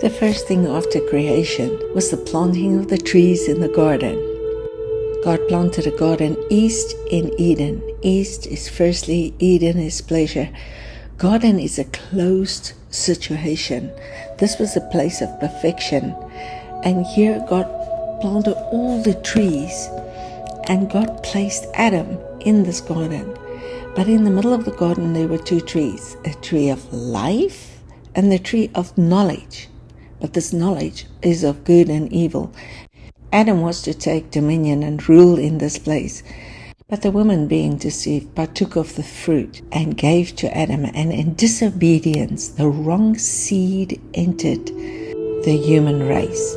The first thing after creation was the planting of the trees in the garden. God planted a garden east in Eden. East is firstly, Eden is pleasure. Garden is a closed situation. This was a place of perfection. And here God planted all the trees, and God placed Adam in this garden. But in the middle of the garden there were two trees, a tree of life and the tree of knowledge. But this knowledge is of good and evil. Adam was to take dominion and rule in this place. But the woman, being deceived, partook of the fruit and gave to Adam, and in disobedience the wrong seed entered the human race.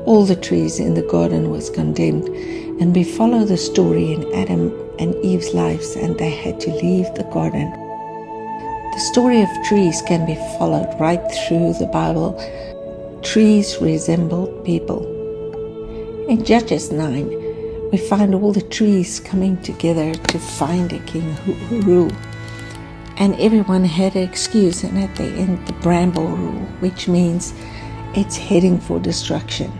All the trees in the garden was condemned, and we follow the story in Adam and Eve's lives, and they had to leave the garden. The story of trees can be followed right through the Bible. Trees resembled people. In Judges 9, we find all the trees coming together to find a king who rule. And everyone had an excuse, and at the end the bramble rule, which means it's heading for destruction.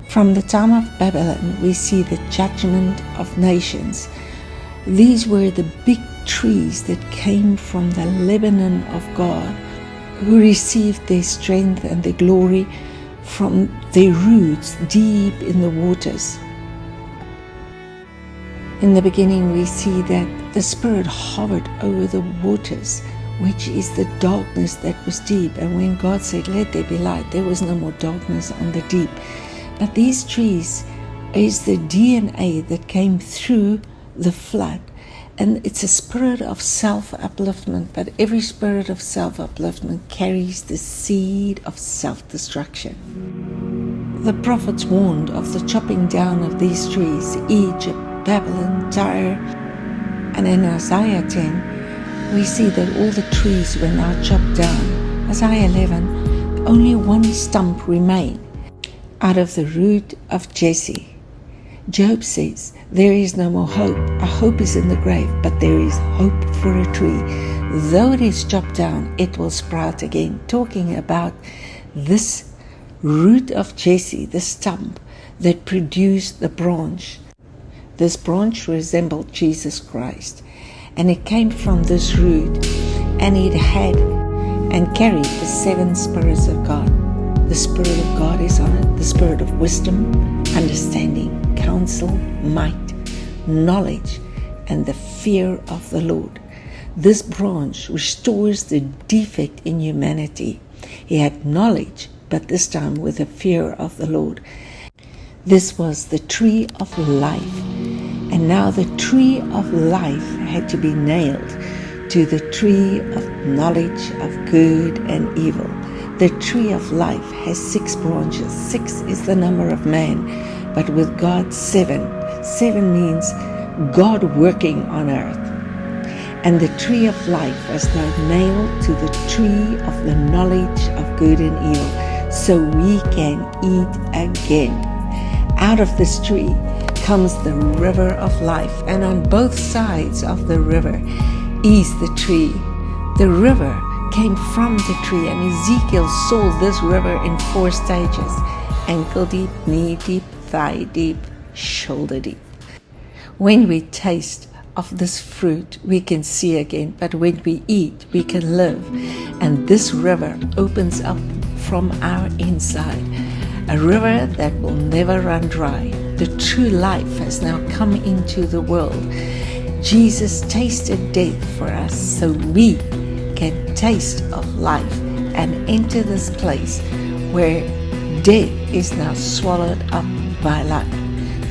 From the time of Babylon, we see the judgment of nations. These were the big trees that came from the Lebanon of God, who received their strength and their glory from their roots deep in the waters. In the beginning, we see that the Spirit hovered over the waters, which is the darkness that was deep. And when God said, "Let there be light," there was no more darkness on the deep. But these trees is the DNA that came through the flood. And it's a spirit of self-upliftment, but every spirit of self-upliftment carries the seed of self-destruction. The prophets warned of the chopping down of these trees, Egypt, Babylon, Tyre, and in Isaiah 10, we see that all the trees were now chopped down. Isaiah 11, only one stump remained out of the root of Jesse. Job says, there is no more hope. Our hope is in the grave, but there is hope for a tree. Though it is chopped down, it will sprout again. Talking about this root of Jesse, the stump that produced the branch. This branch resembled Jesus Christ, and it came from this root, and it had and carried the 7 spirits of God. The Spirit of God is on it, the spirit of wisdom, understanding, counsel, might, knowledge, and the fear of the Lord. This branch restores the defect in humanity. He had knowledge, but this time with the fear of the Lord. This was the tree of life. And now the tree of life had to be nailed to the tree of knowledge of good and evil. The tree of life has 6 branches. 6 is the number of man, but with God 7. 7 means God working on earth. And the tree of life was now nailed to the tree of the knowledge of good and evil, so we can eat again. Out of this tree comes the river of life, and on both sides of the river is the tree. The river came from the tree, and Ezekiel saw this river in 4 stages: ankle deep, knee deep, thigh deep, shoulder deep. When we taste of this fruit, we can see again, but when we eat, we can live. And this river opens up from our inside, a river that will never run dry. The true life has now come into the world. Jesus tasted death for us, so we can taste of life and enter this place where death is now swallowed up by life.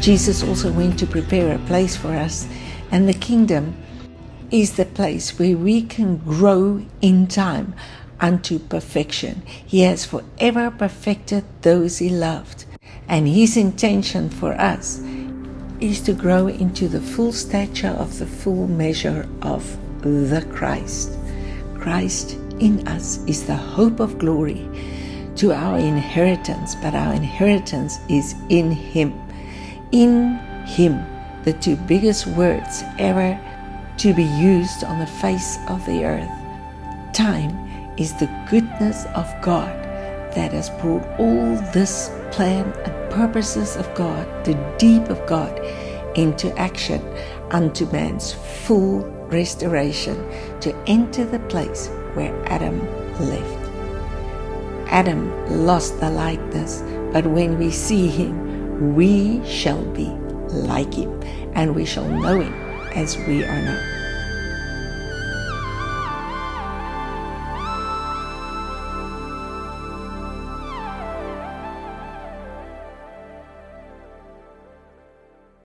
Jesus also went to prepare a place for us, and the kingdom is the place where we can grow in time unto perfection. He has forever perfected those he loved, and his intention for us is to grow into the full stature of the full measure of the Christ. Christ in us is the hope of glory to our inheritance, but our inheritance is in him. In him, the 2 biggest words ever to be used on the face of the earth. Time is the goodness of God that has brought all this plan and purposes of God, the deep of God, into action unto man's full restoration, to enter the place where Adam left. Adam lost the likeness, but when we see him, we shall be like him, and we shall know him as we are known.